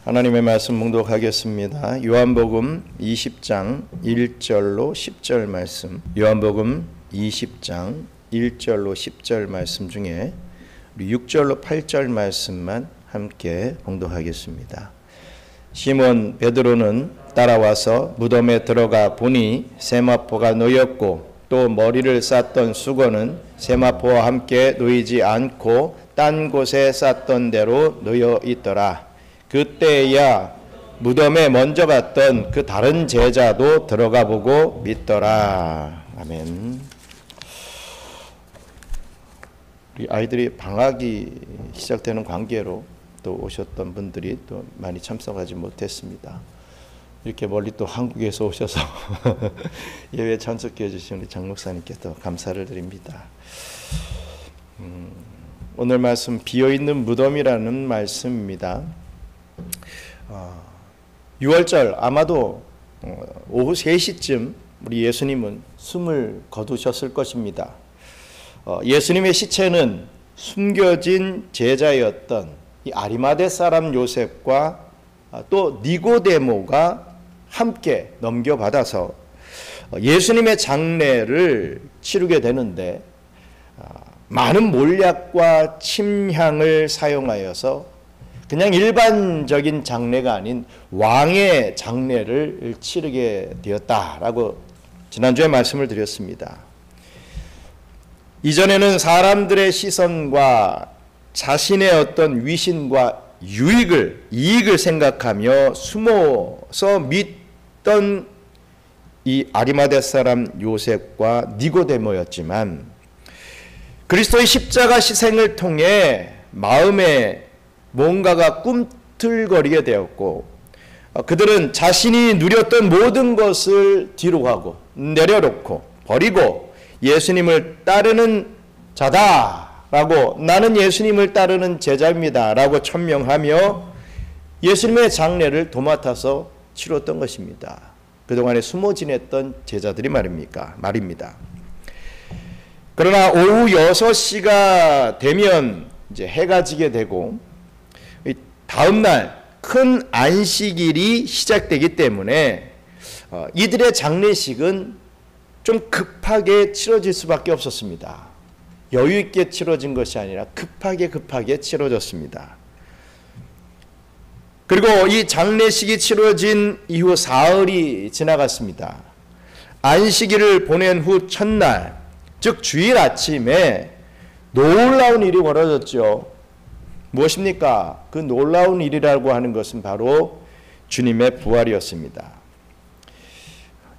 하나님의 말씀 묵독하겠습니다. 요한복음 20장 1절로 10절 말씀, 요한복음 20장 1절로 10절 말씀 중에 우리 6절로 8절 말씀만 함께 봉독하겠습니다. 시몬 베드로는 따라와서 무덤에 들어가 보니 세마포가 놓였고 또 머리를 쌌던 수건은 세마포와 함께 놓이지 않고 딴 곳에 쌌던 대로 놓여 있더라. 그때야 무덤에 먼저 갔던 그 다른 제자도 들어가 보고 믿더라. 아멘. 우리 아이들이 방학이 시작되는 관계로 또 오셨던 분들이 또 많이 참석하지 못했습니다. 이렇게 멀리 또 한국에서 오셔서 예배 참석해 주신 우리 장 목사님께 또 감사를 드립니다. 오늘 말씀 비어있는 무덤이라는 말씀입니다. 6월절 아마도 오후 3시쯤 우리 예수님은 숨을 거두셨을 것입니다. 예수님의 시체는 숨겨진 제자였던 이 아리마대 사람 요셉과 또 니고데모가 함께 넘겨받아서 예수님의 장례를 치르게 되는데 많은 몰약과 침향을 사용하여서 그냥 일반적인 장례가 아닌 왕의 장례를 치르게 되었다라고 지난주에 말씀을 드렸습니다. 이전에는 사람들의 시선과 자신의 어떤 위신과 이익을 생각하며 숨어서 믿던 이 아리마대 사람 요셉과 니고데모였지만 그리스도의 십자가 희생을 통해 마음에 뭔가가 꿈틀거리게 되었고 그들은 자신이 누렸던 모든 것을 뒤로 하고 내려놓고 버리고 예수님을 따르는 자다라고, 나는 예수님을 따르는 제자입니다 라고 천명하며 예수님의 장례를 도맡아서 치렀던 것입니다. 그동안에 숨어 지냈던 제자들이 말입니다. 그러나 오후 6시가 되면 이제 해가 지게 되고 다음 날 큰 안식일이 시작되기 때문에 이들의 장례식은 좀 급하게 치러질 수밖에 없었습니다. 여유 있게 치러진 것이 아니라 급하게 치러졌습니다. 그리고 이 장례식이 치러진 이후 사흘이 지나갔습니다. 안식일을 보낸 후 첫날, 즉 주일 아침에 놀라운 일이 벌어졌죠. 무엇입니까? 그 놀라운 일이라고 하는 것은 바로 주님의 부활이었습니다.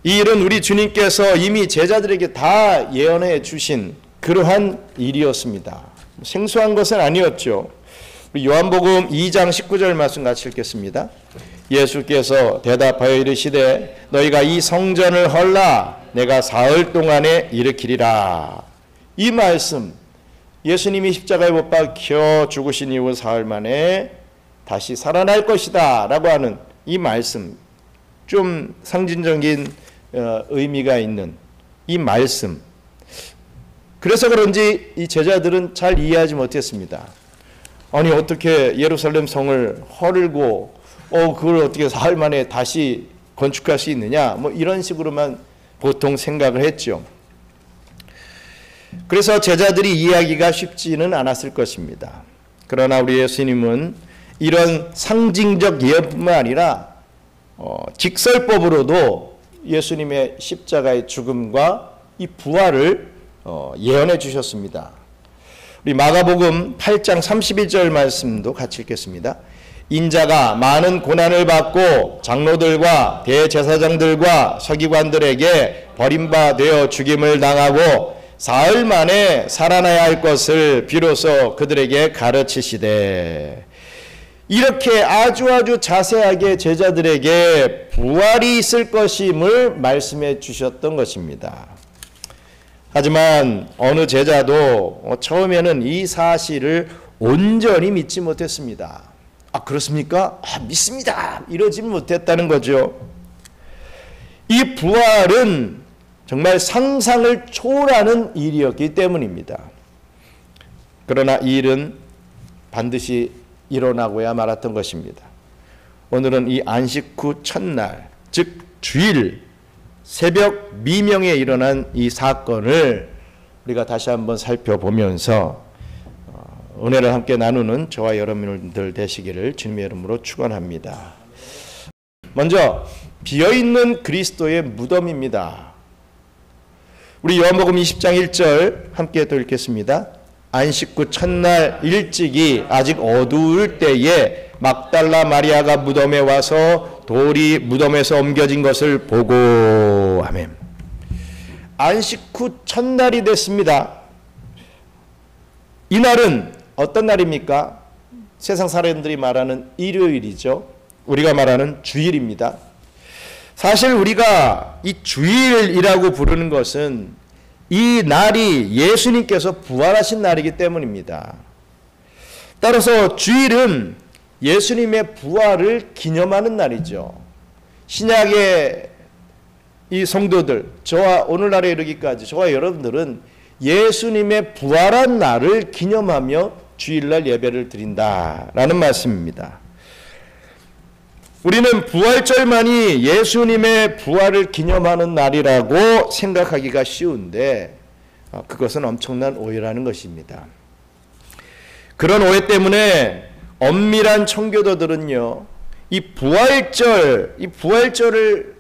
이 일은 우리 주님께서 이미 제자들에게 다 예언해 주신 그러한 일이었습니다. 생소한 것은 아니었죠. 우리 요한복음 2장 19절 말씀 같이 읽겠습니다. 예수께서 대답하여 이르시되 너희가 이 성전을 헐라 내가 사흘 동안에 일으키리라. 이 말씀, 예수님이 십자가에 못 박혀 죽으신 이후 사흘 만에 다시 살아날 것이다 라고 하는 이 말씀, 좀 상징적인 의미가 있는 이 말씀, 그래서 그런지 이 제자들은 잘 이해하지 못했습니다. 아니 어떻게 예루살렘 성을 헐고 그걸 어떻게 사흘 만에 다시 건축할 수 있느냐, 뭐 이런 식으로만 보통 생각을 했죠. 그래서 제자들이 이해하기가 쉽지는 않았을 것입니다. 그러나 우리 예수님은 이런 상징적 예언뿐만 아니라 직설법으로도 예수님의 십자가의 죽음과 이 부활을 예언해 주셨습니다. 우리 마가복음 8장 31절 말씀도 같이 읽겠습니다. 인자가 많은 고난을 받고 장로들과 대제사장들과 서기관들에게 버림받아 죽임을 당하고 사흘 만에 살아나야 할 것을 비로소 그들에게 가르치시되, 이렇게 아주 자세하게 제자들에게 부활이 있을 것임을 말씀해 주셨던 것입니다. 하지만 어느 제자도 처음에는 이 사실을 온전히 믿지 못했습니다. 그렇습니까? 믿습니다. 이러지 못했다는 거죠. 이 부활은 정말 상상을 초월하는 일이었기 때문입니다. 그러나 이 일은 반드시 일어나고야 말았던 것입니다. 오늘은 이 안식 후 첫날, 즉 주일 새벽 미명에 일어난 이 사건을 우리가 다시 한번 살펴보면서 은혜를 함께 나누는 저와 여러분들 되시기를 주님의 이름으로 축원합니다. 먼저 비어있는 그리스도의 무덤입니다. 우리 요한복음 20장 1절 함께 또 읽겠습니다. 안식 후 첫날 일찍이 아직 어두울 때에 막달라 마리아가 무덤에 와서 돌이 무덤에서 옮겨진 것을 보고. 아멘. 안식 후 첫날이 됐습니다. 이날은 어떤 날입니까? 세상 사람들이 말하는 일요일이죠. 우리가 말하는 주일입니다. 사실 우리가 이 주일이라고 부르는 것은 이 날이 예수님께서 부활하신 날이기 때문입니다. 따라서 주일은 예수님의 부활을 기념하는 날이죠. 신약의 이 성도들, 저와 오늘날에 이르기까지 저와 여러분들은 예수님의 부활한 날을 기념하며 주일날 예배를 드린다라는 말씀입니다. 우리는 부활절만이 예수님의 부활을 기념하는 날이라고 생각하기가 쉬운데 그것은 엄청난 오해라는 것입니다. 그런 오해 때문에 엄밀한 청교도들은요, 이 부활절을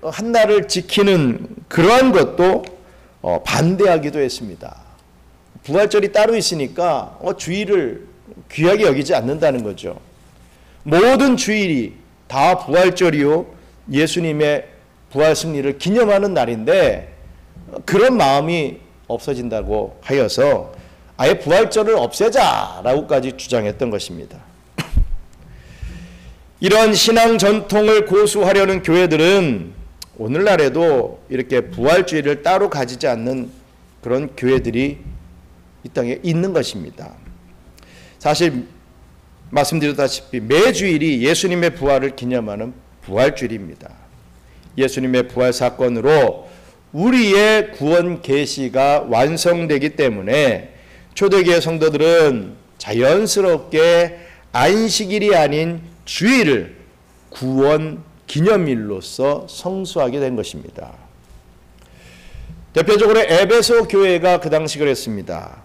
한 날을 지키는 그러한 것도 반대하기도 했습니다. 부활절이 따로 있으니까 주일을 귀하게 여기지 않는다는 거죠. 모든 주일이 다 부활절이요, 예수님의 부활 승리를 기념하는 날인데 그런 마음이 없어진다고 하여서 아예 부활절을 없애자라고까지 주장했던 것입니다. 이런 신앙 전통을 고수하려는 교회들은 오늘날에도 이렇게 부활주의를 따로 가지지 않는 그런 교회들이 이 땅에 있는 것입니다. 사실 말씀드렸다시피 매주일이 예수님의 부활을 기념하는 부활주일입니다. 예수님의 부활 사건으로 우리의 구원 계시가 완성되기 때문에 초대교회 성도들은 자연스럽게 안식일이 아닌 주일을 구원 기념일로서 성수하게 된 것입니다. 대표적으로 에베소 교회가 그 당시 그랬습니다.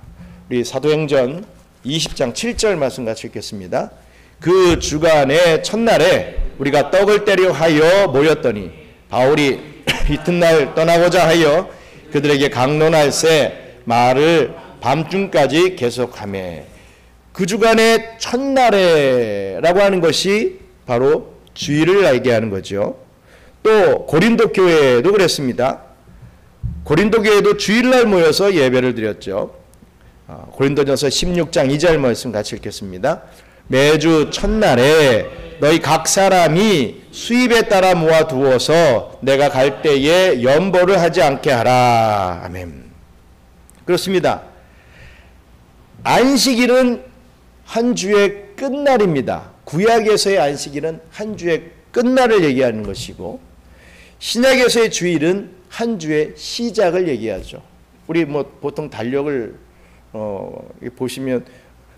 우리 사도행전 20장 7절 말씀 같이 읽겠습니다. 그 주간의 첫날에 우리가 떡을 떼려 하여 모였더니 바울이 이튿날 떠나고자 하여 그들에게 강론할새 말을 밤중까지 계속하며, 그 주간의 첫날에라고 하는 것이 바로 주일을 알게 하는 거죠. 또 고린도 교회도 그랬습니다. 고린도 교회도 주일날 모여서 예배를 드렸죠. 고린도전서 16장 2절 말씀 같이 읽겠습니다. 매주 첫날에 너희 각 사람이 수입에 따라 모아두어서 내가 갈 때에 연보를 하지 않게 하라. 아멘. 그렇습니다. 안식일은 한 주의 끝날입니다. 구약에서의 안식일은 한 주의 끝날을 얘기하는 것이고, 신약에서의 주일은 한 주의 시작을 얘기하죠. 우리 보통 달력을 보시면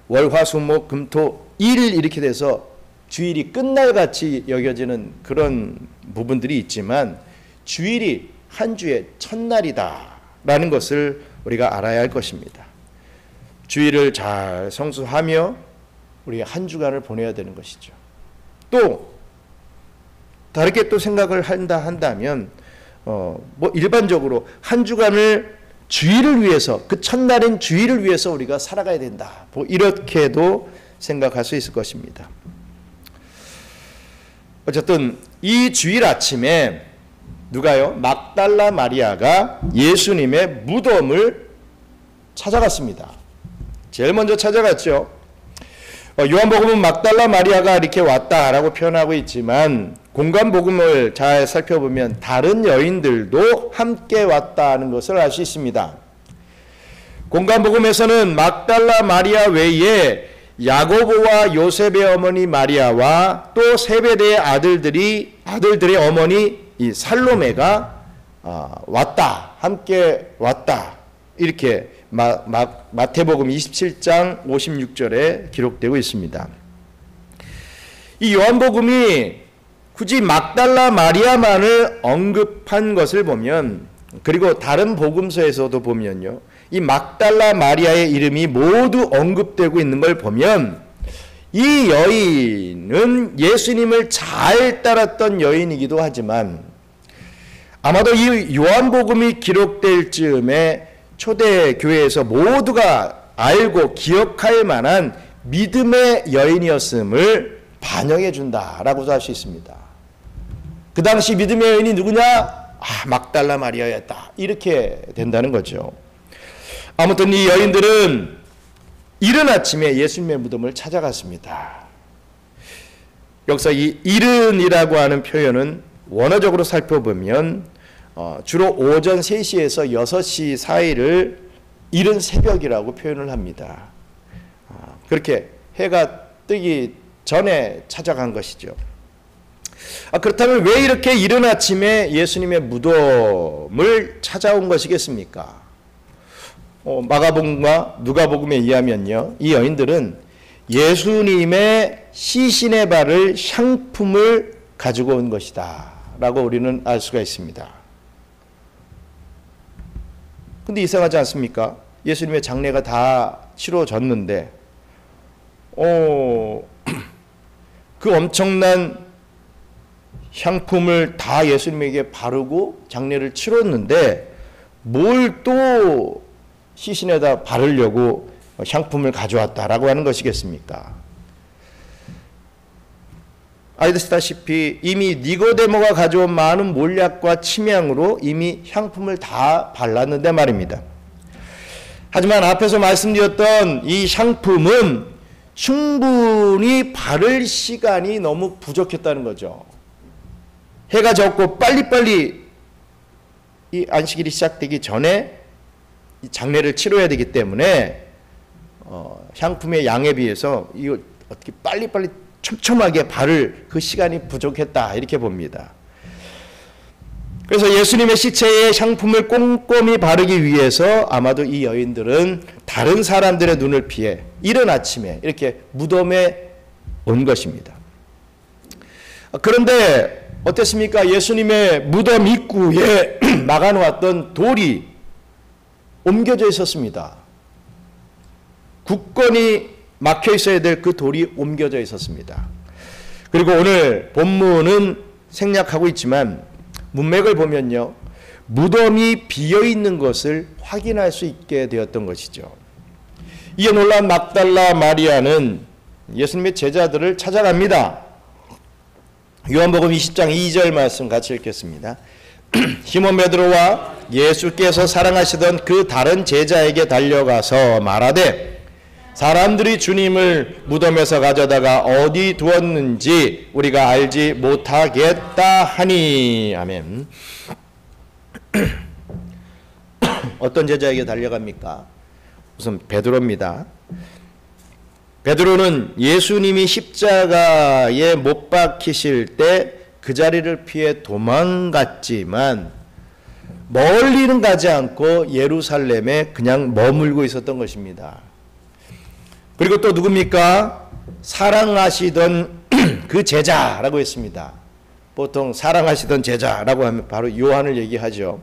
월화수목금토일 이렇게 돼서 주일이 끝날같이 여겨지는 그런 부분들이 있지만, 주일이 한 주의 첫날이다라는 것을 우리가 알아야 할 것입니다. 주일을 잘 성수하며 우리 한 주간을 보내야 되는 것이죠. 또 다르게 또 생각을 한다면 일반적으로 한 주간을 주일을 위해서, 그 첫날인 주일을 위해서 우리가 살아가야 된다, 이렇게도 생각할 수 있을 것입니다. 어쨌든 이 주일 아침에 누가요? 막달라 마리아가 예수님의 무덤을 찾아갔습니다. 제일 먼저 찾아갔죠. 요한복음은 막달라 마리아가 이렇게 왔다라고 표현하고 있지만 공관복음을 잘 살펴보면 다른 여인들도 함께 왔다는 것을 알 수 있습니다. 공관복음에서는 막달라 마리아 외에 야고보와 요셉의 어머니 마리아와 또 세베대의 아들들의 어머니 이 살로메가 왔다, 함께 왔다, 이렇게 마태복음 27장 56절에 기록되고 있습니다. 이 요한복음이 굳이 막달라 마리아만을 언급한 것을 보면, 그리고 다른 복음서에서도 보면요, 이 막달라 마리아의 이름이 모두 언급되고 있는 걸 보면 이 여인은 예수님을 잘 따랐던 여인이기도 하지만 아마도 이 요한복음이 기록될 즈음에 초대교회에서 모두가 알고 기억할 만한 믿음의 여인이었음을 반영해 준다라고도 할 수 있습니다. 그 당시 믿음의 여인이 누구냐? 막달라 마리아였다. 이렇게 된다는 거죠. 아무튼 이 여인들은 이른 아침에 예수님의 무덤을 찾아갔습니다. 여기서 이 이른이라고 하는 표현은 원어적으로 살펴보면 주로 오전 3시에서 6시 사이를 이른 새벽이라고 표현을 합니다. 그렇게 해가 뜨기 전에 찾아간 것이죠. 그렇다면 왜 이렇게 이른 아침에 예수님의 무덤을 찾아온 것이겠습니까? 마가복음과 누가복음에 의하면요, 이 여인들은 예수님의 시신에 바를 향품을 가지고 온 것이다 라고 우리는 알 수가 있습니다. 근데 이상하지 않습니까? 예수님의 장례가 다 치러졌는데 그 엄청난 향품을 다 예수님에게 바르고 장례를 치렀는데 뭘 또 시신에다 바르려고 향품을 가져왔다라고 하는 것이겠습니까? 아시다시피 이미 니고데모가 가져온 많은 몰약과 침향으로 이미 향품을 다 발랐는데 말입니다. 하지만 앞에서 말씀드렸던 이 향품은 충분히 바를 시간이 너무 부족했다는 거죠. 해가 졌고 빨리빨리 이 안식일이 시작되기 전에 이 장례를 치러야 되기 때문에 향품의 양에 비해서 이거 어떻게 빨리빨리 촘촘하게 바를 그 시간이 부족했다 이렇게 봅니다. 그래서 예수님의 시체에 향품을 꼼꼼히 바르기 위해서 아마도 이 여인들은 다른 사람들의 눈을 피해 이른 아침에 이렇게 무덤에 온 것입니다. 그런데 어땠습니까? 예수님의 무덤 입구에 막아놓았던 돌이 옮겨져 있었습니다. 굳건히 막혀 있어야 될 그 돌이 옮겨져 있었습니다. 그리고 오늘 본문은 생략하고 있지만 문맥을 보면요, 무덤이 비어 있는 것을 확인할 수 있게 되었던 것이죠. 이에 놀란 막달라 마리아는 예수님의 제자들을 찾아갑니다. 요한복음 20장 2절 말씀 같이 읽겠습니다. 시몬 베드로와 예수께서 사랑하시던 그 다른 제자에게 달려가서 말하되 사람들이 주님을 무덤에서 가져다가 어디 두었는지 우리가 알지 못하겠다 하니. 아멘. 어떤 제자에게 달려갑니까? 우선 베드로입니다. 베드로는 예수님이 십자가에 못 박히실 때 그 자리를 피해 도망갔지만 멀리는 가지 않고 예루살렘에 그냥 머물고 있었던 것입니다. 그리고 또 누굽니까? 사랑하시던 그 제자라고 했습니다. 보통 사랑하시던 제자라고 하면 바로 요한을 얘기하죠.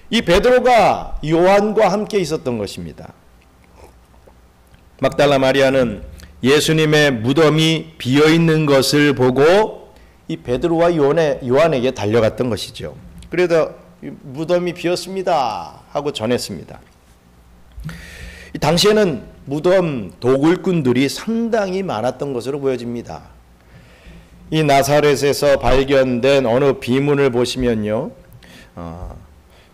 이 베드로가 요한과 함께 있었던 것입니다. 막달라 마리아는 예수님의 무덤이 비어있는 것을 보고 이 베드로와 요한에게 달려갔던 것이죠. 그래서 무덤이 비었습니다 하고 전했습니다. 이 당시에는 무덤 도굴꾼들이 상당히 많았던 것으로 보여집니다. 이 나사렛에서 발견된 어느 비문을 보시면요,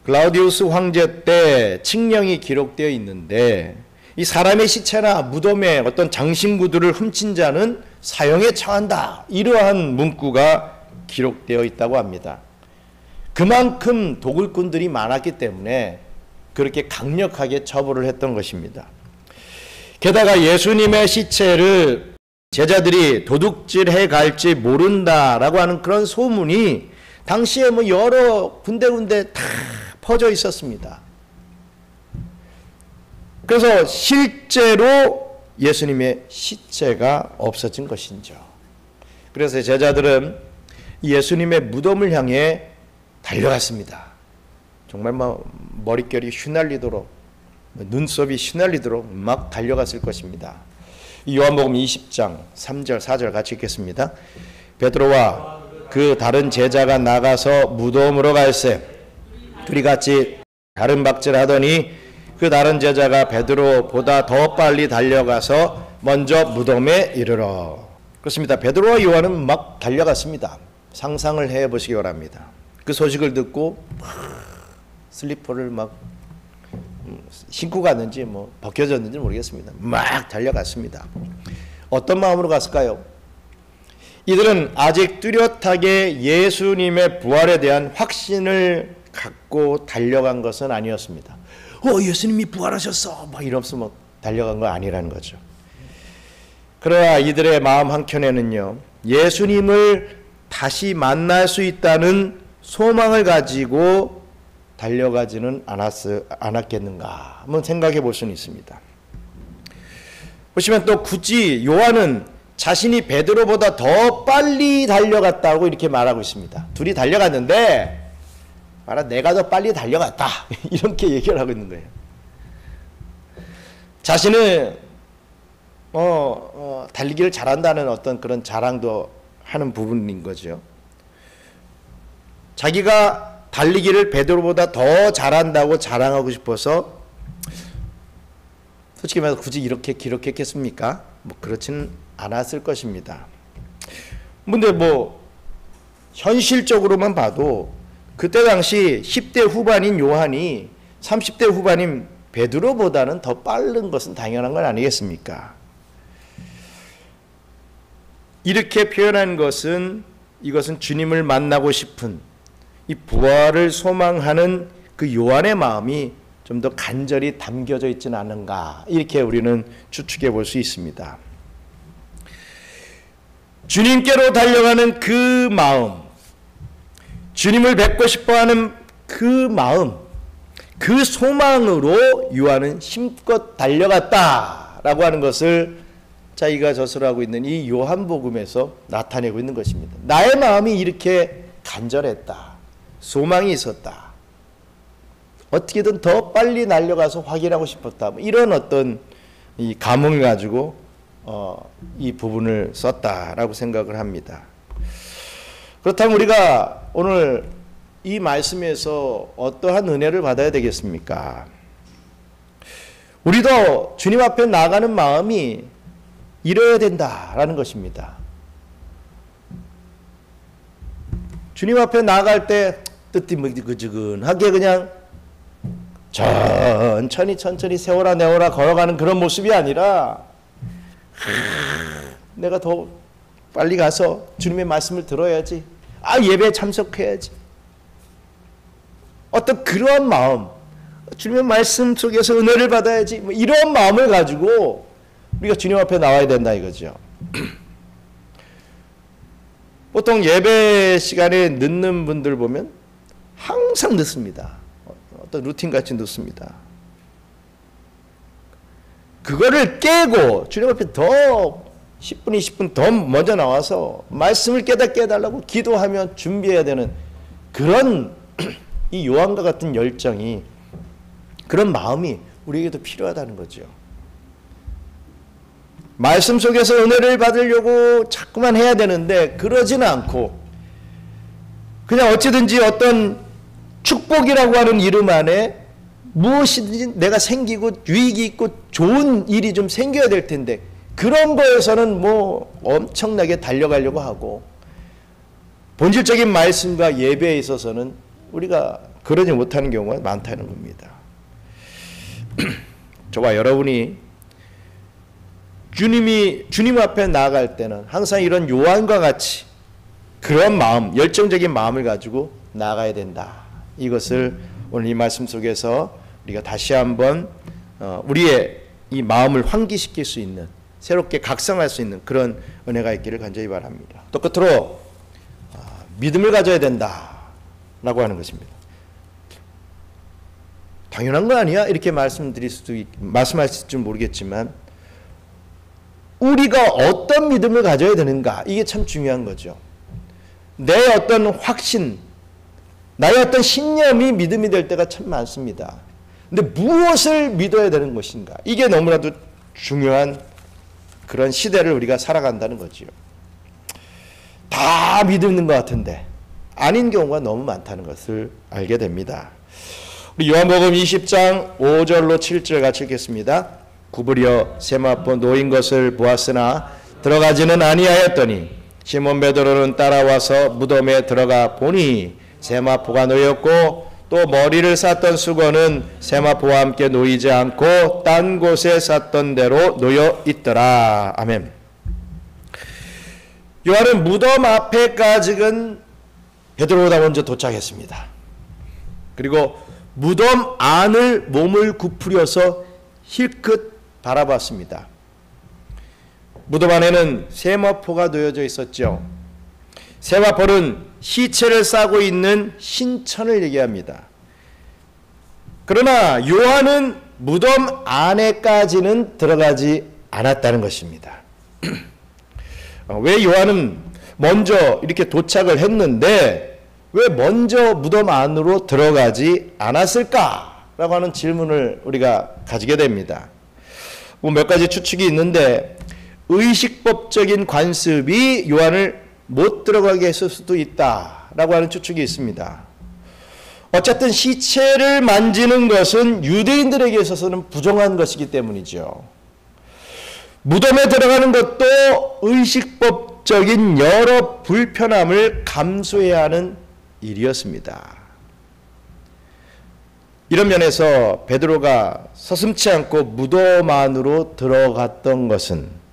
글라우디우스 황제 때 칙령이 기록되어 있는데 이 사람의 시체나 무덤에 어떤 장신구들을 훔친 자는 사형에 처한다, 이러한 문구가 기록되어 있다고 합니다. 그만큼 도굴꾼들이 많았기 때문에 그렇게 강력하게 처벌을 했던 것입니다. 게다가 예수님의 시체를 제자들이 도둑질해 갈지 모른다라고 하는 그런 소문이 당시에 여러 군데군데 다 퍼져 있었습니다. 그래서 실제로 예수님의 시체가 없어진 것이죠. 그래서 제자들은 예수님의 무덤을 향해 달려갔습니다. 정말 머릿결이 휘날리도록, 눈썹이 휘날리도록 막 달려갔을 것입니다. 요한복음 20장 3절 4절 같이 읽겠습니다. 베드로와 그 다른 제자가 나가서 무덤으로 갈새 둘이 같이 다른 박질하더니 그 다른 제자가 베드로보다 더 빨리 달려가서 먼저 무덤에 이르러. 그렇습니다. 베드로와 요한은 막 달려갔습니다. 상상을 해보시기 바랍니다. 그 소식을 듣고 슬리퍼를 막 신고 갔는지 벗겨졌는지 모르겠습니다. 막 달려갔습니다. 어떤 마음으로 갔을까요? 이들은 아직 뚜렷하게 예수님의 부활에 대한 확신을 갖고 달려간 것은 아니었습니다. 예수님이 부활하셨어! 막 이러면서 달려간 거 아니라는 거죠. 그러나 이들의 마음 한켠에는요, 예수님을 다시 만날 수 있다는 소망을 가지고 달려가지는 않았겠는가 한번 생각해 볼 수는 있습니다. 보시면 또 굳이 요한은 자신이 베드로보다 더 빨리 달려갔다고 이렇게 말하고 있습니다. 둘이 달려갔는데 내가 더 빨리 달려갔다 이렇게 얘기를 하고 있는 거예요. 자신은 달리기를 잘한다는 어떤 그런 자랑도 하는 부분인 거죠. 자기가 달리기를 베드로보다 더 잘한다고 자랑하고 싶어서, 솔직히 말해서 굳이 이렇게 기록했겠습니까? 그렇지는 않았을 것입니다. 근데 현실적으로만 봐도 그때 당시 10대 후반인 요한이 30대 후반인 베드로보다는 더 빠른 것은 당연한 건 아니겠습니까? 이렇게 표현한 것은, 이것은 주님을 만나고 싶은 이 부활을 소망하는 그 요한의 마음이 좀 더 간절히 담겨져 있지는 않은가, 이렇게 우리는 추측해 볼 수 있습니다. 주님께로 달려가는 그 마음, 주님을 뵙고 싶어하는 그 마음, 그 소망으로 요한은 힘껏 달려갔다라고 하는 것을 자기가 저술하고 있는 이 요한복음에서 나타내고 있는 것입니다. 나의 마음이 이렇게 간절했다, 소망이 있었다, 어떻게든 더 빨리 날려가서 확인하고 싶었다, 이런 어떤 이 감흥을 가지고 이 부분을 썼다라고 생각을 합니다. 그렇다면 우리가 오늘 이 말씀에서 어떠한 은혜를 받아야 되겠습니까? 우리도 주님 앞에 나가는 마음이 이뤄야 된다라는 것입니다. 주님 앞에 나갈 때 뜨뜻미지근하게 그냥 천천히 세워라 내워라 걸어가는 그런 모습이 아니라, 내가 더 빨리 가서 주님의 말씀을 들어야지, 예배에 참석해야지, 어떤 그런 마음, 주님의 말씀 속에서 은혜를 받아야지, 이런 마음을 가지고 우리가 주님 앞에 나와야 된다 이거죠. 보통 예배 시간에 늦는 분들 보면 항상 늦습니다. 어떤 루틴같이 늦습니다. 그거를 깨고 주님 앞에 더 10분, 20분 더 먼저 나와서 말씀을 깨닫게 해달라고 기도하며 준비해야 되는 그런 이 요한과 같은 열정이, 그런 마음이 우리에게도 필요하다는 거죠. 말씀 속에서 은혜를 받으려고 자꾸만 해야 되는데 그러지는 않고 그냥 어찌든지 어떤 축복이라고 하는 이름 안에 무엇이든지 내가 생기고 유익이 있고 좋은 일이 좀 생겨야 될 텐데 그런 거에서는 엄청나게 달려가려고 하고, 본질적인 말씀과 예배에 있어서는 우리가 그러지 못하는 경우가 많다는 겁니다. 저와 여러분이 주님 앞에 나아갈 때는 항상 이런 요한과 같이 그런 마음, 열정적인 마음을 가지고 나아가야 된다. 이것을 오늘 이 말씀 속에서 우리가 다시 한번 우리의 이 마음을 환기시킬 수 있는, 새롭게 각성할 수 있는 그런 은혜가 있기를 간절히 바랍니다. 또 끝으로 믿음을 가져야 된다라고 하는 것입니다. 당연한 거 아니야? 이렇게 말씀하실지 모르겠지만 우리가 어떤 믿음을 가져야 되는가, 이게 참 중요한 거죠. 내 어떤 확신, 나의 어떤 신념이 믿음이 될 때가 참 많습니다. 근데 무엇을 믿어야 되는 것인가? 이게 너무나도 중요한 그런 시대를 우리가 살아간다는 거지요. 다 믿는 것 같은데 아닌 경우가 너무 많다는 것을 알게 됩니다. 우리 요한복음 20장 5절로 7절 같이 읽겠습니다. 구부려 세마포 놓인 것을 보았으나 들어가지는 아니하였더니 시몬 베드로는 따라와서 무덤에 들어가 보니 세마포가 놓였고 또 머리를 쌌던 수건은 세마포와 함께 놓이지 않고 딴 곳에 쌌던 대로 놓여 있더라. 아멘. 요한은 무덤 앞에까지는 베드로보다 먼저 도착했습니다. 그리고 무덤 안을 몸을 구부려서 힐끗 바라봤습니다. 무덤 안에는 세마포가 놓여져 있었죠. 세마포는 시체를 싸고 있는 신천을 얘기합니다. 그러나 요한은 무덤 안에까지는 들어가지 않았다는 것입니다. 왜 요한은 먼저 이렇게 도착을 했는데 왜 먼저 무덤 안으로 들어가지 않았을까라고 하는 질문을 우리가 가지게 됩니다. 몇 가지 추측이 있는데 의식법적인 관습이 요한을 못 들어가게 했을 수도 있다라고 하는 추측이 있습니다. 어쨌든 시체를 만지는 것은 유대인들에게 있어서는 부정한 것이기 때문이죠. 무덤에 들어가는 것도 의식법적인 여러 불편함을 감수해야 하는 일이었습니다. 이런 면에서 베드로가 서슴지 않고 무덤 안으로 들어갔던 것은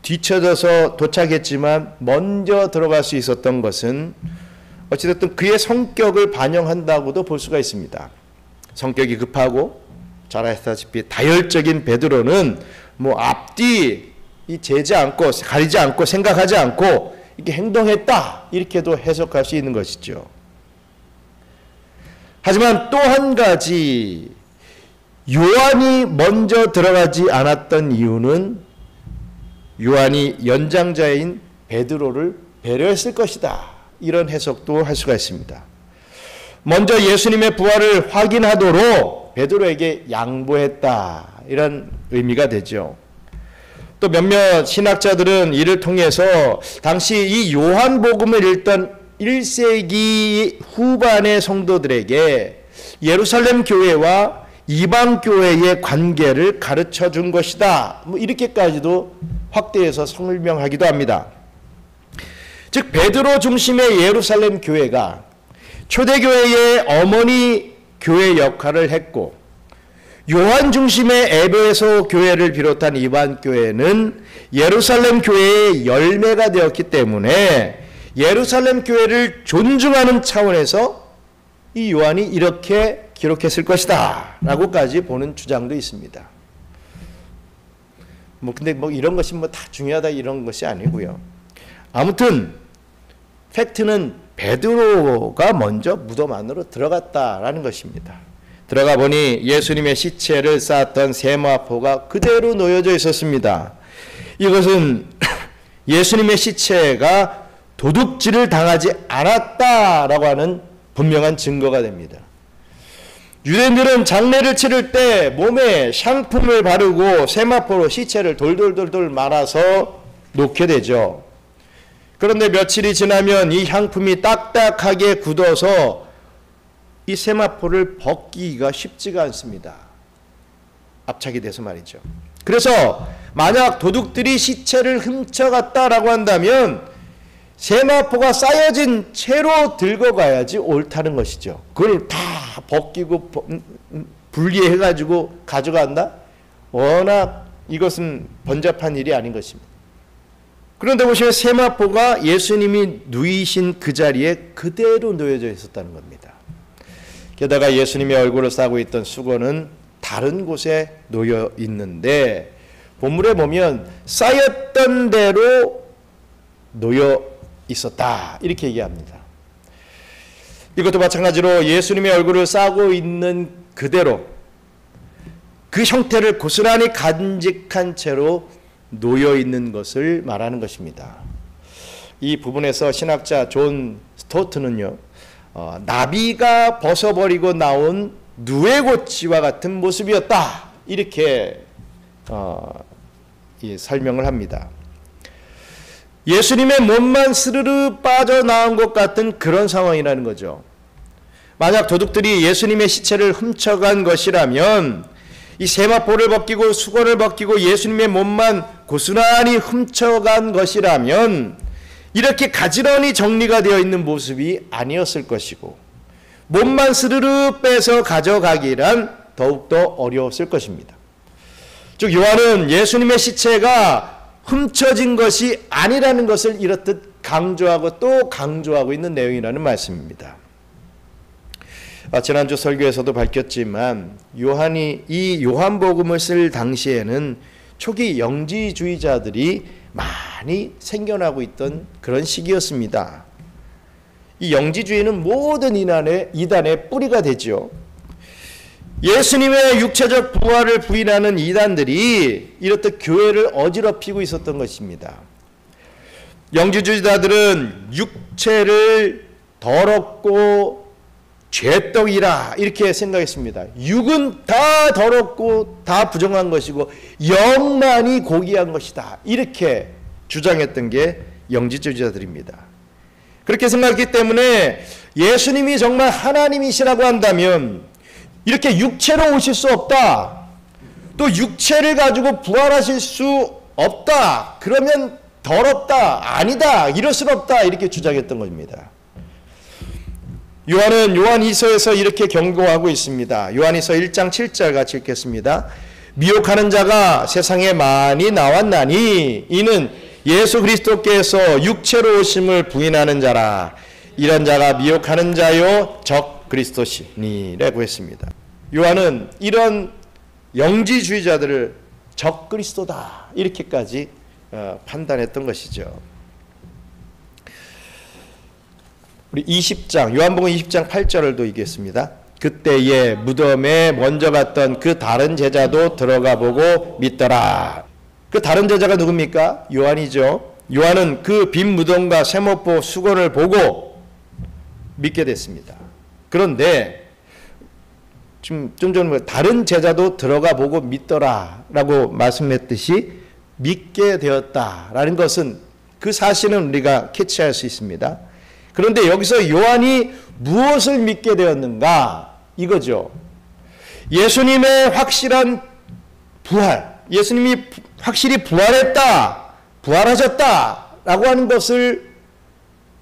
뒤쳐져서 도착했지만 먼저 들어갈 수 있었던 것은 어찌됐든 그의 성격을 반영한다고도 볼 수가 있습니다. 성격이 급하고 잘 아시다시피 다혈적인 베드로는 앞뒤 재지 않고 가리지 않고 생각하지 않고 이렇게 행동했다 이렇게도 해석할 수 있는 것이죠. 하지만 또 한 가지 요한이 먼저 들어가지 않았던 이유는 요한이 연장자인 베드로를 배려했을 것이다. 이런 해석도 할 수가 있습니다. 먼저 예수님의 부활을 확인하도록 베드로에게 양보했다. 이런 의미가 되죠. 또 몇몇 신학자들은 이를 통해서 당시 이 요한복음을 읽던 1세기 후반의 성도들에게 예루살렘 교회와 이방 교회의 관계를 가르쳐 준 것이다. 이렇게까지도 확대해서 설명하기도 합니다. 즉 베드로 중심의 예루살렘 교회가 초대교회의 어머니 교회 역할을 했고 요한 중심의 에베소 교회를 비롯한 이방 교회는 예루살렘 교회의 열매가 되었기 때문에 예루살렘 교회를 존중하는 차원에서 이 요한이 이렇게 기록했을 것이다 라고까지 보는 주장도 있습니다. 근데 이런 것이 다 중요하다 이런 것이 아니고요. 아무튼 팩트는 베드로가 먼저 무덤 안으로 들어갔다라는 것입니다. 들어가 보니 예수님의 시체를 쌓았던 세마포가 그대로 놓여져 있었습니다. 이것은 예수님의 시체가 도둑질을 당하지 않았다라고 하는 분명한 증거가 됩니다. 유대인들은 장례를 치를 때 몸에 향품을 바르고 세마포로 시체를 돌돌돌돌 말아서 놓게 되죠. 그런데 며칠이 지나면 이 향품이 딱딱하게 굳어서 이 세마포를 벗기기가 쉽지가 않습니다. 압착이 돼서 말이죠. 그래서 만약 도둑들이 시체를 훔쳐갔다라고 한다면 세마포가 쌓여진 채로 들고 가야지 옳다는 것이죠. 그걸 다 벗기고 분리해가지고 가져간다? 워낙 이것은 번잡한 일이 아닌 것입니다. 그런데 보시면 세마포가 예수님이 누이신 그 자리에 그대로 놓여져 있었다는 겁니다. 게다가 예수님의 얼굴을 싸고 있던 수건은 다른 곳에 놓여 있는데 본문에 보면 쌓였던 대로 놓여 있었다 이렇게 얘기합니다. 이것도 마찬가지로 예수님의 얼굴을 싸고 있는 그대로 그 형태를 고스란히 간직한 채로 놓여 있는 것을 말하는 것입니다. 이 부분에서 신학자 존 스토트는요, 나비가 벗어버리고 나온 누에고치와 같은 모습이었다, 이렇게 설명을 합니다. 예수님의 몸만 스르르 빠져나온 것 같은 그런 상황이라는 거죠. 만약 도둑들이 예수님의 시체를 훔쳐간 것이라면 이 세마포를 벗기고 수건을 벗기고 예수님의 몸만 고스란히 훔쳐간 것이라면 이렇게 가지런히 정리가 되어 있는 모습이 아니었을 것이고, 몸만 스르르 빼서 가져가기란 더욱더 어려웠을 것입니다. 즉 요한은 예수님의 시체가 훔쳐진 것이 아니라는 것을 이렇듯 강조하고 또 강조하고 있는 내용이라는 말씀입니다. 지난주 설교에서도 밝혔지만 요한이 이 요한복음을 쓸 당시에는 초기 영지주의자들이 많이 생겨나고 있던 그런 시기였습니다. 이 영지주의는 모든 이단의 뿌리가 되죠. 예수님의 육체적 부활을 부인하는 이단들이 이렇듯 교회를 어지럽히고 있었던 것입니다. 영지주의자들은 육체를 더럽고 죄떡이라 이렇게 생각했습니다. 육은 다 더럽고 다 부정한 것이고 영만이 고귀한 것이다, 이렇게 주장했던 게 영지주의자들입니다. 그렇게 생각했기 때문에 예수님이 정말 하나님이시라고 한다면 이렇게 육체로 오실 수 없다, 또 육체를 가지고 부활하실 수 없다, 그러면 더럽다, 아니다, 이럴 수는 없다, 이렇게 주장했던 겁니다. 요한은 요한이서에서 이렇게 경고하고 있습니다. 요한이서 1장 7절 같이 읽겠습니다. 미혹하는 자가 세상에 많이 나왔나니 이는 예수 그리스도께서 육체로 오심을 부인하는 자라. 이런 자가 미혹하는 자요 적 그리스도시니라고 했습니다. 요한은 이런 영지주의자들을 적 그리스도다, 이렇게까지 판단했던 것이죠. 우리 20장 요한복음 20장 8절을 또 읽겠습니다. 그때에 무덤에 먼저 갔던 그 다른 제자도 들어가 보고 믿더라. 그 다른 제자가 누굽니까? 요한이죠. 요한은 그 빈 무덤과 세모포 수건을 보고 믿게 됐습니다. 그런데 좀 전에 다른 제자도 들어가 보고 믿더라 라고 말씀했듯이 믿게 되었다라는 것은 그 사실은 우리가 캐치할 수 있습니다. 그런데 여기서 요한이 무엇을 믿게 되었는가, 이거죠. 예수님의 확실한 부활, 예수님이 확실히 부활했다, 부활하셨다 라고 하는 것을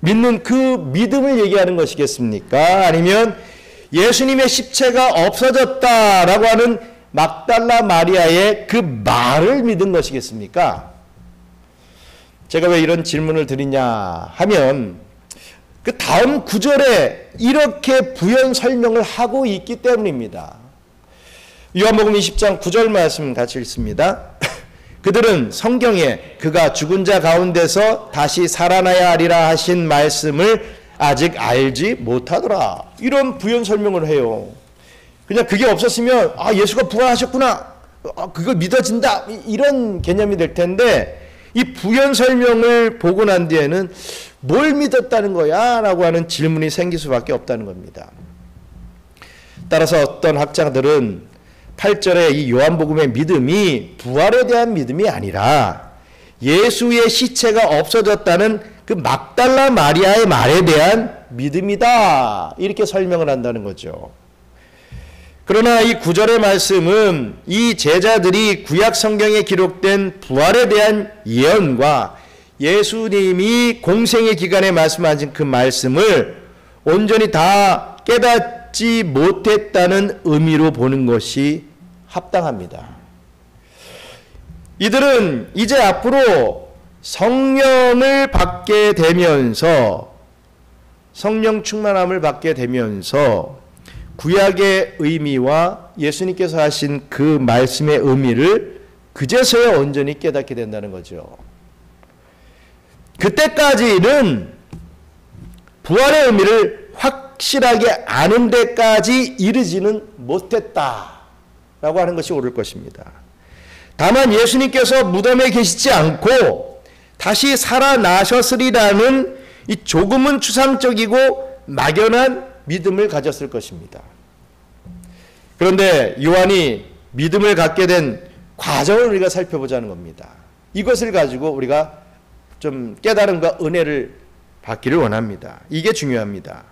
믿는 그 믿음을 얘기하는 것이겠습니까? 아니면 예수님의 십체가 없어졌다라고 하는 막달라 마리아의 그 말을 믿은 것이겠습니까? 제가 왜 이런 질문을 드리냐 하면 그 다음 구절에 이렇게 부연 설명을 하고 있기 때문입니다. 요한복음 20장 9절 말씀 같이 읽습니다. 그들은 성경에 그가 죽은 자 가운데서 다시 살아나야 하리라 하신 말씀을 아직 알지 못하더라. 이런 부연 설명을 해요. 그냥 그게 없었으면 예수가 부활하셨구나, 그걸 믿어진다, 이런 개념이 될 텐데 이 부연 설명을 보고 난 뒤에는 뭘 믿었다는 거야? 라고 하는 질문이 생길 수밖에 없다는 겁니다. 따라서 어떤 학자들은 8절에 이 요한복음의 믿음이 부활에 대한 믿음이 아니라 예수의 시체가 없어졌다는 그 막달라 마리아의 말에 대한 믿음이다, 이렇게 설명을 한다는 거죠. 그러나 이 9절의 말씀은 이 제자들이 구약 성경에 기록된 부활에 대한 예언과 예수님이 공생의 기간에 말씀하신 그 말씀을 온전히 다 깨닫지 못했다는 의미로 보는 것이 합당합니다. 이들은 이제 앞으로 성령을 받게 되면서, 성령 충만함을 받게 되면서 구약의 의미와 예수님께서 하신 그 말씀의 의미를 그제서야 온전히 깨닫게 된다는 거죠. 그때까지는 부활의 의미를 확실하게 아는 데까지 이르지는 못했다라고 하는 것이 옳을 것입니다. 다만 예수님께서 무덤에 계시지 않고 다시 살아나셨으리라는 이 조금은 추상적이고 막연한 믿음을 가졌을 것입니다. 그런데 요한이 믿음을 갖게 된 과정을 우리가 살펴보자는 겁니다. 이것을 가지고 우리가 좀 깨달음과 은혜를 받기를 원합니다. 이게 중요합니다.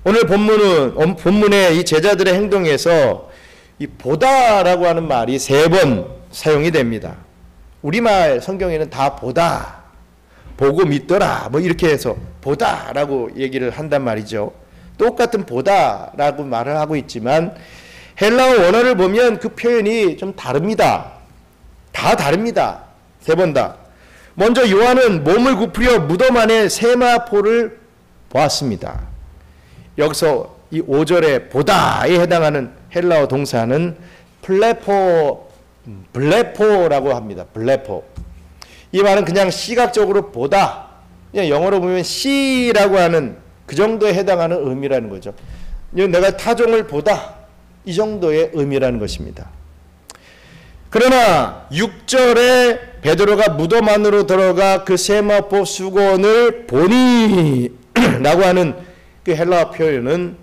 오늘 본문의 이 제자들의 행동에서 이 보다라고 하는 말이 3번 사용이 됩니다. 우리말 성경에는 다 보다, 보고 믿더라, 뭐 이렇게 해서 보다라고 얘기를 한단 말이죠. 똑같은 보다라고 말을 하고 있지만 헬라어 원어를 보면 그 표현이 좀 다릅니다. 다 다릅니다. 3번 다. 먼저 요한은 몸을 굽으려 무덤 안에 세마포를 보았습니다. 여기서 이 5절에 보다에 해당하는 헬라어 동사는 블레포라고 합니다. 블레포. 이 말은 그냥 시각적으로 보다, 그냥 영어로 보면 see라고 하는 그 정도에 해당하는 의미라는 거죠. 내가 타종을 보다, 이 정도의 의미라는 것입니다. 그러나 6절에 베드로가 무덤 안으로 들어가 그 세마포 수건을 보니 라고 하는 그 헬라어 표현은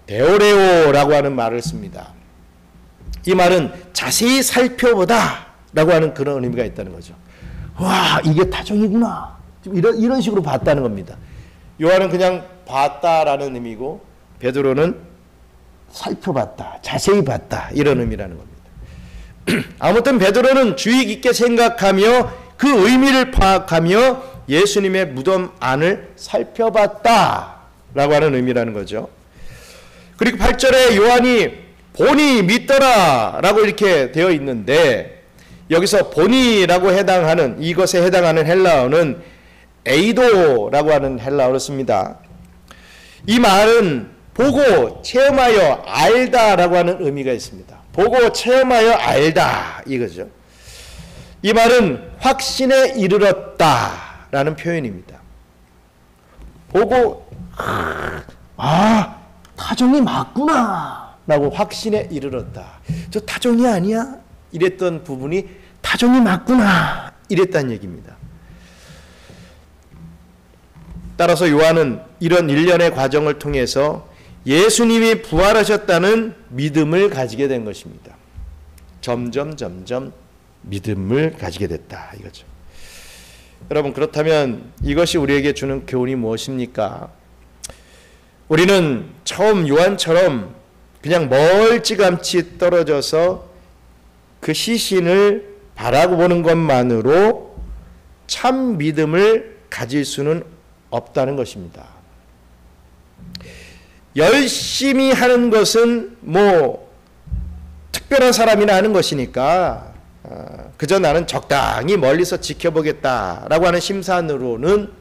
데오레오라고 하는 말을 씁니다. 이 말은 자세히 살펴보다 라고 하는 그런 의미가 있다는 거죠. 와, 이게 타종이구나, 이런 식으로 봤다는 겁니다. 요한은 그냥 봤다라는 의미고 베드로는 살펴봤다, 자세히 봤다, 이런 의미라는 겁니다. 아무튼 베드로는 주의 깊게 생각하며 그 의미를 파악하며 예수님의 무덤 안을 살펴봤다 라고 하는 의미라는 거죠. 그리고 8절에 요한이 보니 믿더라 라고 이렇게 되어 있는데, 여기서 보니라고 해당하는, 이것에 해당하는 헬라어는 에이도라고 하는 헬라어를 씁니다. 이 말은 보고 체험하여 알다라고 하는 의미가 있습니다. 보고 체험하여 알다, 이거죠. 이 말은 확신에 이르렀다라는 표현입니다. 보고 타종이 맞구나 라고 확신에 이르렀다. 저 타종이 아니야? 이랬던 부분이 타종이 맞구나 이랬다는 얘기입니다. 따라서 요한은 이런 일련의 과정을 통해서 예수님이 부활하셨다는 믿음을 가지게 된 것입니다. 점점 믿음을 가지게 됐다, 이거죠. 여러분, 그렇다면 이것이 우리에게 주는 교훈이 무엇입니까? 우리는 처음 요한처럼 그냥 멀찌감치 떨어져서 그 시신을 바라보는 것만으로 참 믿음을 가질 수는 없다는 것입니다. 열심히 하는 것은 특별한 사람이나 하는 것이니까 그저 나는 적당히 멀리서 지켜보겠다라고 하는 심산으로는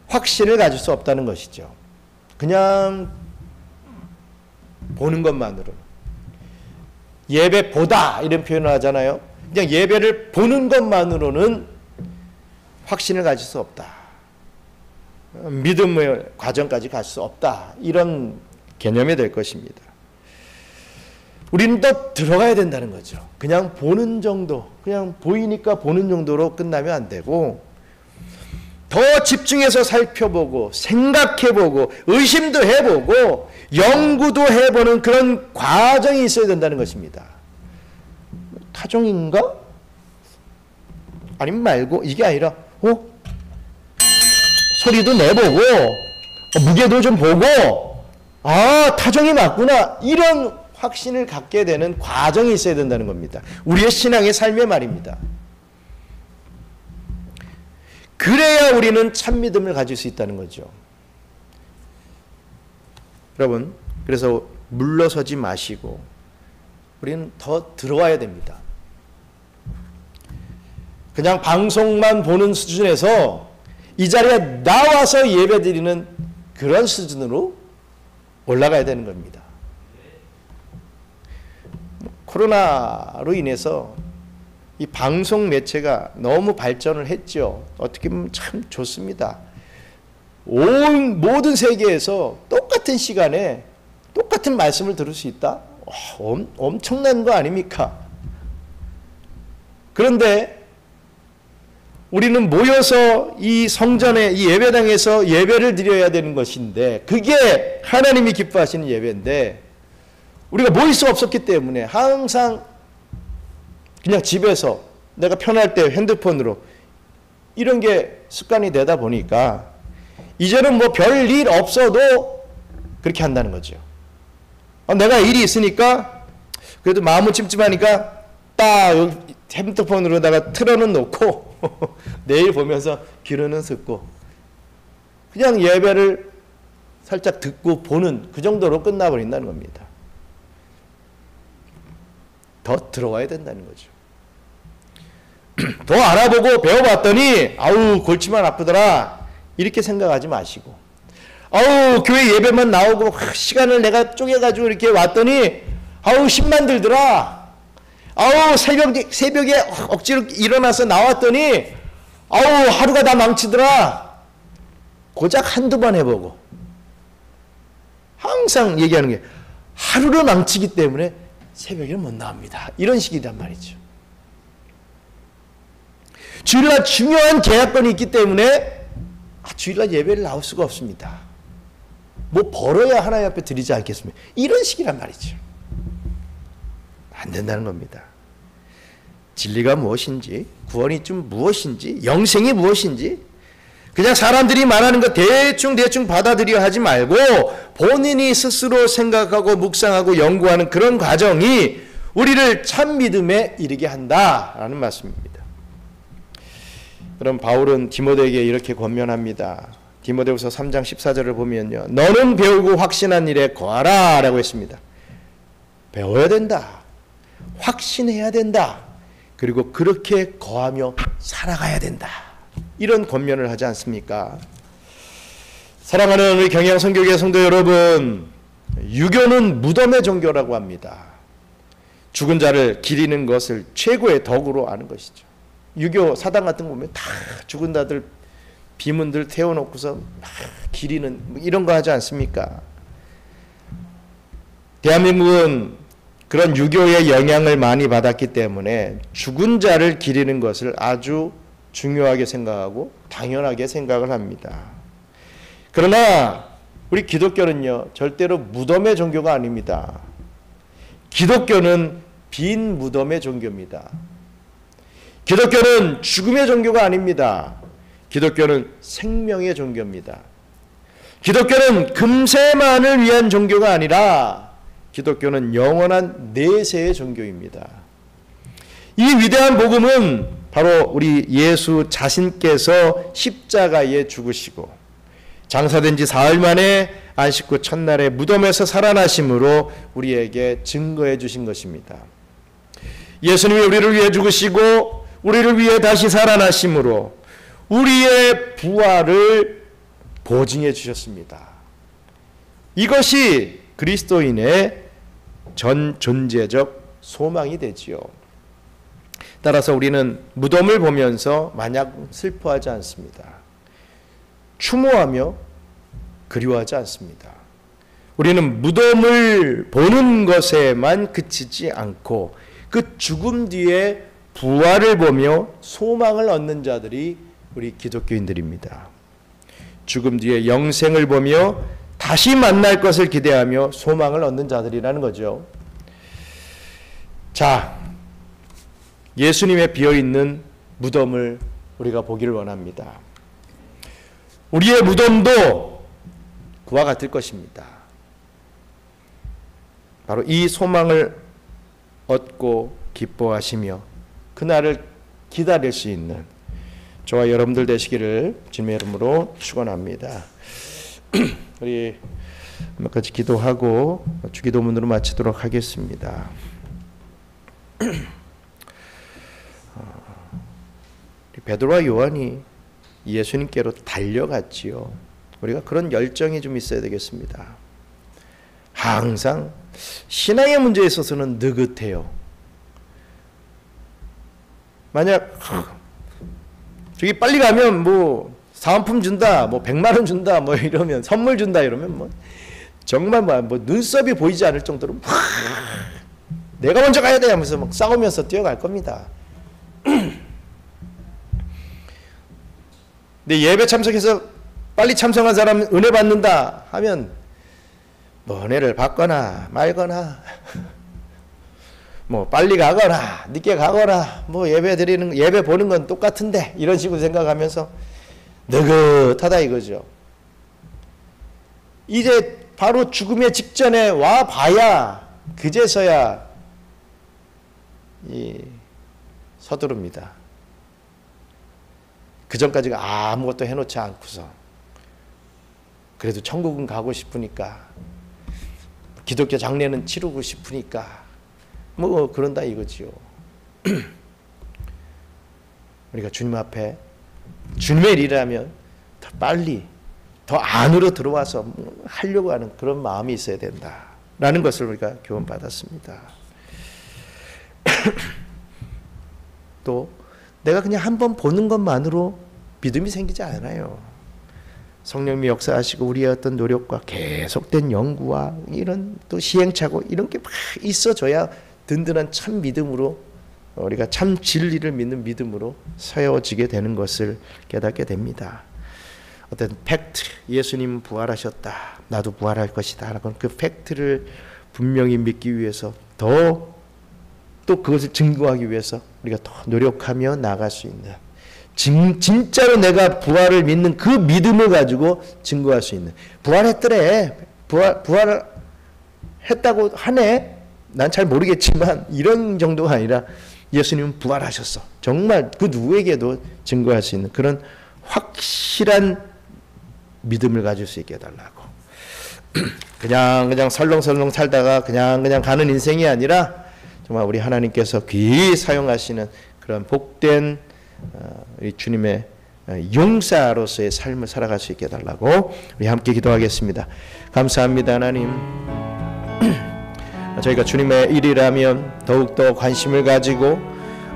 확신을 가질 수 없다는 것이죠. 그냥 보는 것만으로. 예배 보다 이런 표현을 하잖아요. 그냥 예배를 보는 것만으로는 확신을 가질 수 없다. 믿음의 과정까지 갈 수 없다. 이런 개념이 될 것입니다. 우리는 또 들어가야 된다는 거죠. 그냥 보는 정도, 그냥 보이니까 보는 정도로 끝나면 안 되고 더 집중해서 살펴보고 생각해보고 의심도 해보고 연구도 해보는 그런 과정이 있어야 된다는 것입니다. 타종인가? 아니면 말고, 이게 아니라 소리도 내보고 무게도 좀 보고 타종이 맞구나, 이런 확신을 갖게 되는 과정이 있어야 된다는 겁니다. 우리의 신앙의 삶의 말입니다. 그래야 우리는 참 믿음을 가질 수 있다는 거죠. 여러분, 그래서 물러서지 마시고 우리는 더 들어와야 됩니다. 그냥 방송만 보는 수준에서 이 자리에 나와서 예배드리는 그런 수준으로 올라가야 되는 겁니다. 코로나로 인해서 이 방송 매체가 너무 발전을 했죠. 어떻게 보면 참 좋습니다. 모든 세계에서 똑같은 시간에 똑같은 말씀을 들을 수 있다? 엄청난 거 아닙니까? 그런데 우리는 모여서 이 성전에, 이 예배당에서 예배를 드려야 되는 것인데, 그게 하나님이 기뻐하시는 예배인데, 우리가 모일 수 없었기 때문에 항상 그냥 집에서 내가 편할 때 핸드폰으로 이런 게 습관이 되다 보니까 이제는 뭐 별 일 없어도 그렇게 한다는 거죠. 내가 일이 있으니까 그래도 마음은 찜찜하니까 딱 여기 핸드폰으로다가 틀어는 놓고 내일 보면서 귀로는 듣고 그냥 예배를 살짝 듣고 보는 그 정도로 끝나버린다는 겁니다. 더 들어와야 된다는 거죠. 더 알아보고 배워봤더니 아우 골치만 아프더라 이렇게 생각하지 마시고, 아우 교회 예배만 나오고 시간을 내가 쪼개가지고 이렇게 왔더니 아우 힘만 들더라, 아우 새벽에 억지로 일어나서 나왔더니 아우 하루가 다 망치더라. 고작 한두 번 해보고, 항상 얘기하는 게 하루를 망치기 때문에 새벽에 못 나옵니다, 이런 식이란 말이죠. 주일날 중요한 계약권이 있기 때문에 주일날 예배를 나올 수가 없습니다. 뭐 벌어야 하나님 앞에 드리지 않겠습니까? 이런 식이란 말이죠. 안 된다는 겁니다. 진리가 무엇인지, 구원이 좀 무엇인지, 영생이 무엇인지 그냥 사람들이 말하는 거 대충 받아들여 하지 말고 본인이 스스로 생각하고 묵상하고 연구하는 그런 과정이 우리를 참 믿음에 이르게 한다라는 말씀입니다. 그럼 바울은 디모데에게 이렇게 권면합니다. 디모데후서 3장 14절을 보면요, 너는 배우고 확신한 일에 거하라 라고 했습니다. 배워야 된다, 확신해야 된다, 그리고 그렇게 거하며 살아가야 된다, 이런 권면을 하지 않습니까? 사랑하는 우리 경양 선교회 성도 여러분, 유교는 무덤의 종교라고 합니다. 죽은 자를 기리는 것을 최고의 덕으로 아는 것이죠. 유교 사당 같은 거 보면 다 죽은 자들 비문들 태워놓고서 막 기리는 이런 거 하지 않습니까? 대한민국은 그런 유교의 영향을 많이 받았기 때문에 죽은 자를 기리는 것을 아주 중요하게 생각하고 당연하게 생각을 합니다. 그러나 우리 기독교는요, 절대로 무덤의 종교가 아닙니다. 기독교는 빈 무덤의 종교입니다. 기독교는 죽음의 종교가 아닙니다. 기독교는 생명의 종교입니다. 기독교는 금세만을 위한 종교가 아니라 기독교는 영원한 내세의 종교입니다. 이 위대한 복음은 바로 우리 예수 자신께서 십자가에 죽으시고 장사된 지 사흘 만에 안식 후 첫날에 무덤에서 살아나심으로 우리에게 증거해 주신 것입니다. 예수님이 우리를 위해 죽으시고 우리를 위해 다시 살아나심으로 우리의 부활을 보증해 주셨습니다. 이것이 그리스도인의 전 존재적 소망이 되지요. 따라서 우리는 무덤을 보면서 마냥 슬퍼하지 않습니다. 추모하며 그리워하지 않습니다. 우리는 무덤을 보는 것에만 그치지 않고 그 죽음 뒤에 부활을 보며 소망을 얻는 자들이 우리 기독교인들입니다. 죽음 뒤에 영생을 보며 다시 만날 것을 기대하며 소망을 얻는 자들이라는 거죠. 자, 예수님의 비어있는 무덤을 우리가 보기를 원합니다. 우리의 무덤도 그와 같을 것입니다. 바로 이 소망을 얻고 기뻐하시며 그날을 기다릴 수 있는 저와 여러분들 되시기를 주님의 이름으로 축원합니다. 우리 몇 가지 기도하고 주기도문으로 마치도록 하겠습니다. 베드로와 요한이 예수님께로 달려갔지요. 우리가 그런 열정이 좀 있어야 되겠습니다. 항상 신앙의 문제에 있어서는 느긋해요. 만약 저기 빨리 가면 뭐 사은품 준다, 뭐 100만 원 준다, 뭐 이러면 선물 준다 이러면 뭐 정말 뭐 눈썹이 보이지 않을 정도로 막 내가 먼저 가야 돼 하면서 막 싸우면서 뛰어갈 겁니다. 근데 예배 참석해서 빨리 참석한 사람 은혜 받는다 하면 뭐 은혜를 받거나 말거나 뭐 빨리 가거나 늦게 가거나 뭐 예배 보는 건 똑같은데 이런 식으로 생각하면서 느긋하다 이거죠. 이제 바로 죽음의 직전에 와 봐야 그제서야 서두릅니다. 그 전까지가 아무것도 해놓지 않고서 그래도 천국은 가고 싶으니까 기독교 장례는 치르고 싶으니까 뭐 그런다 이거지요. 우리가 주님 앞에 주님의 일이라면 더 빨리 더 안으로 들어와서 하려고 하는 그런 마음이 있어야 된다라는 것을 우리가 교훈받았습니다. 또 내가 그냥 한번 보는 것만으로 믿음이 생기지 않아요. 성령님이 역사하시고 우리의 어떤 노력과 계속된 연구와 이런 또 시행착오 이런 게 막 있어져야 든든한 참 믿음으로 우리가 참 진리를 믿는 믿음으로 세워지게 되는 것을 깨닫게 됩니다. 어떤 팩트, 예수님 부활하셨다, 나도 부활할 것이다 라는 그 팩트를 분명히 믿기 위해서 더 또 그것을 증거하기 위해서 우리가 더 노력하며 나아갈 수 있는 진짜로 내가 부활을 믿는 그 믿음을 가지고 증거할 수 있는 부활했더래 부활했다고 하네 난 잘 모르겠지만 이런 정도가 아니라 예수님은 부활하셨어 정말 그 누구에게도 증거할 수 있는 그런 확실한 믿음을 가질 수 있게 해달라고 그냥 설렁설렁 살다가 그냥 가는 인생이 아니라 정말 우리 하나님께서 귀히 사용하시는 그런 복된 우리 주님의 용사로서의 삶을 살아갈 수 있게 해달라고 우리 함께 기도하겠습니다. 감사합니다 하나님. 저희가 주님의 일이라면 더욱더 관심을 가지고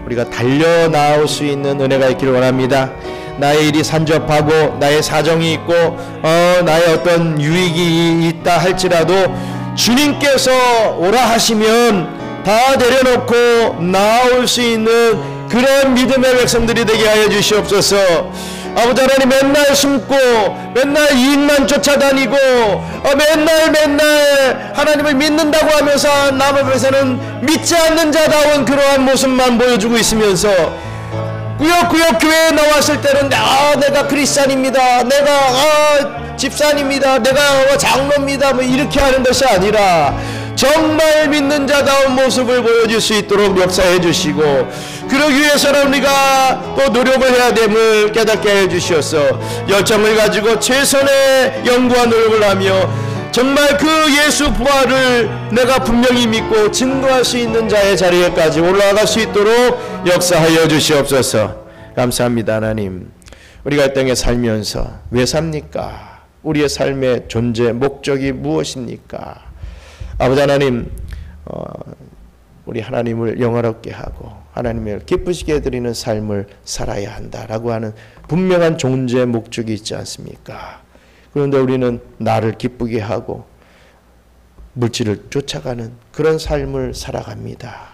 우리가 달려나올 수 있는 은혜가 있기를 원합니다. 나의 일이 산접하고 나의 사정이 있고 나의 어떤 유익이 있다 할지라도 주님께서 오라 하시면 다 내려놓고 나올 수 있는 그런 믿음의 백성들이 되게 하여 주시옵소서. 아버지 하나님 맨날 숨고 맨날 이익만 쫓아다니고 맨날 하나님을 믿는다고 하면서 남 앞에서는 믿지 않는 자다운 그러한 모습만 보여주고 있으면서 꾸역꾸역 교회에 나왔을 때는 내가 크리스찬입니다, 내가 집사입니다, 내가 장로입니다 뭐 이렇게 하는 것이 아니라 정말 믿는 자다운 모습을 보여줄 수 있도록 역사해 주시고 그러기 위해서는 우리가 또 노력을 해야 됨을 깨닫게 해 주시옵소서. 열정을 가지고 최선의 연구와 노력을 하며 정말 그 예수 부활을 내가 분명히 믿고 증거할 수 있는 자의 자리에까지 올라갈 수 있도록 역사하여 주시옵소서. 감사합니다 하나님. 우리가 이 땅에 살면서 왜 삽니까? 우리의 삶의 존재 목적이 무엇입니까? 아버지 하나님, 우리 하나님을 영화롭게 하고 하나님을 기쁘시게 해드리는 삶을 살아야 한다라고 하는 분명한 존재 목적이 있지 않습니까? 그런데 우리는 나를 기쁘게 하고 물질을 쫓아가는 그런 삶을 살아갑니다.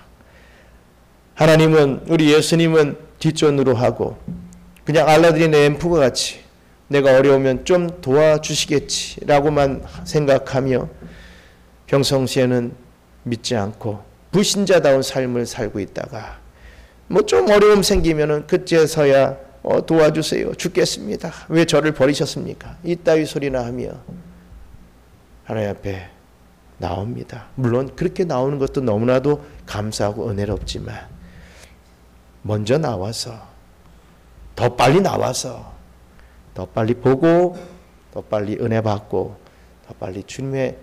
하나님은 우리 예수님은 뒷전으로 하고 그냥 알라딘의 앰프가 같이 내가 어려우면 좀 도와주시겠지라고만 생각하며 평상시에는 믿지 않고 불신자다운 삶을 살고 있다가 뭐 좀 어려움 생기면은 그때서야 도와주세요, 죽겠습니다, 왜 저를 버리셨습니까, 이따위 소리나 하며 하나님 앞에 나옵니다. 물론 그렇게 나오는 것도 너무나도 감사하고 은혜롭지만 먼저 나와서 더 빨리 나와서 더 빨리 보고 더 빨리 은혜 받고 더 빨리 주님의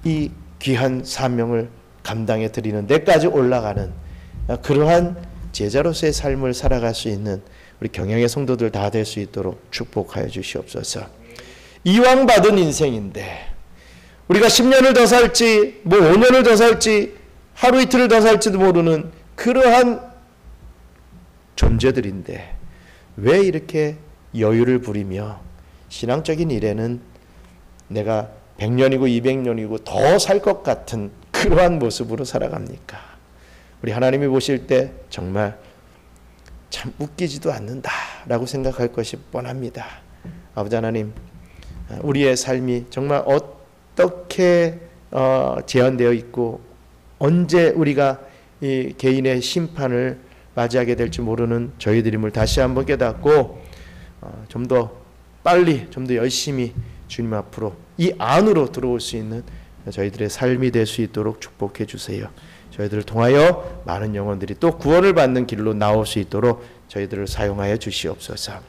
이 귀한 사명을 감당해 드리는 데까지 올라가는 그러한 제자로서의 삶을 살아갈 수 있는 우리 경영의 성도들 다 될 수 있도록 축복하여 주시옵소서. 이왕 받은 인생인데 우리가 10년을 더 살지 뭐 5년을 더 살지 하루 이틀을 더 살지도 모르는 그러한 존재들인데 왜 이렇게 여유를 부리며 신앙적인 일에는 내가 100년이고 200년이고 더 살 것 같은 그러한 모습으로 살아갑니까? 우리 하나님이 보실 때 정말 참 웃기지도 않는다 라고 생각할 것이 뻔합니다. 아버지 하나님, 우리의 삶이 정말 어떻게 제한되어 있고 언제 우리가 이 개인의 심판을 맞이하게 될지 모르는 저희들임을 다시 한번 깨닫고 좀 더 빨리, 좀 더 열심히 주님 앞으로 이 안으로 들어올 수 있는 저희들의 삶이 될 수 있도록 축복해 주세요. 저희들을 통하여 많은 영혼들이 또 구원을 받는 길로 나올 수 있도록 저희들을 사용하여 주시옵소서.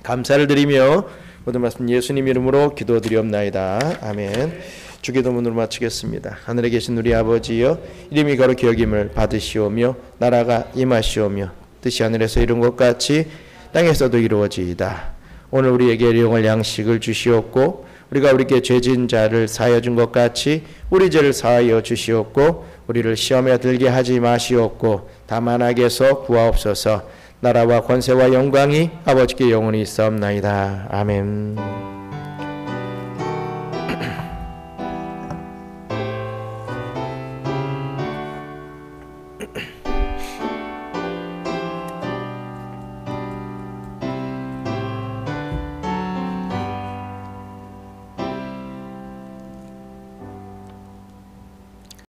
감사를 드리며 모든 말씀 예수님 이름으로 기도드리옵나이다. 아멘. 주기도문으로 마치겠습니다. 하늘에 계신 우리 아버지여, 이름이 거룩히 여김을 받으시오며 나라가 임하시오며 뜻이 하늘에서 이룬 것 같이 땅에서도 이루어지이다. 오늘 우리에게 일용할 양식을 주시옵고 우리가 우리에게 죄진 자를 사하여 준 것 같이 우리 죄를 사하여 주시옵고 우리를 시험에 들게 하지 마시옵고 다만 악에서 구하옵소서. 나라와 권세와 영광이 아버지께 영원히 있사옵나이다. 아멘.